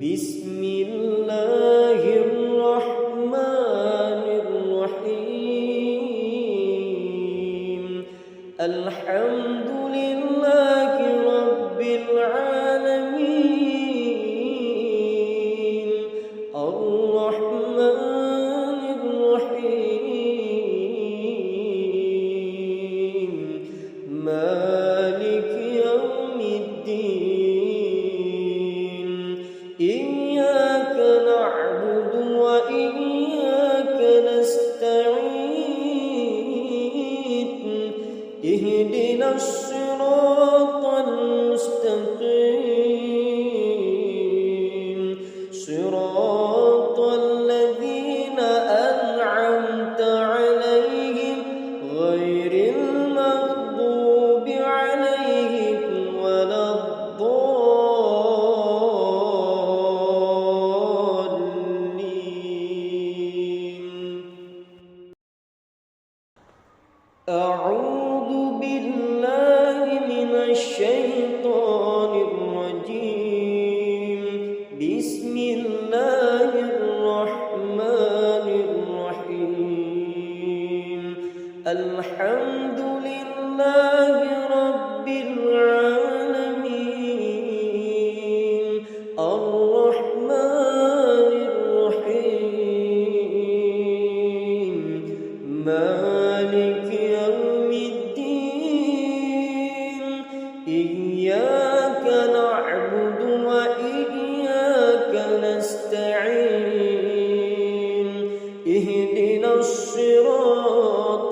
بسم الله الرحمن الرحيم الحمد لله رب العالمين الرحمن الرحيم مالك يوم الدين إياك نعبد وإياك نستعين اهدنا الصراط المستقيم صراط الذين أنعمت عليهم غير المغضوب عليهم ولا أعوذ بالله من الشيطان الرجيم بسم الله الرحمن الرحيم الحمد لله رب العالمين الرحمن الرحيم مالك يوم الدين إياك نعبد وإياك نستعين اهدنا الصراط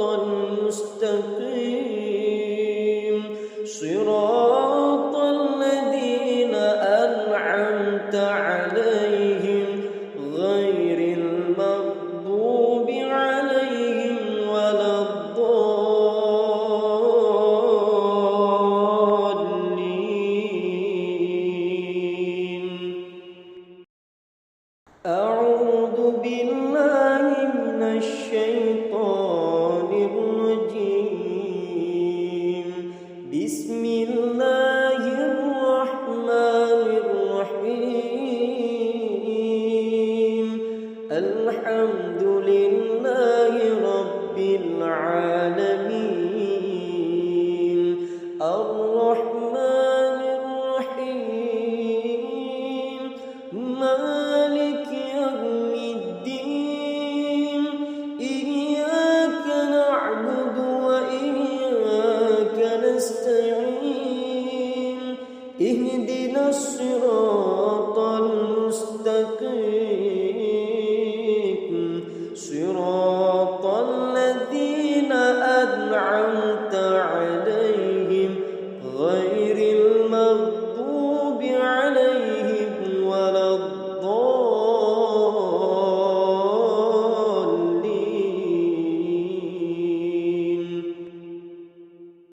المستقيم صراط الذين أنعمت عليهم غير المغضوب عليهم ولا الضالين أعوذ بالله من الشيطان الرجيم بسم الله الرحمن الرحيم الحمد لله رب العالمين الرحمن الرحيم مالك يوم الدين إياك نعبد وإياك نستعين اهدنا الصراط المستقيم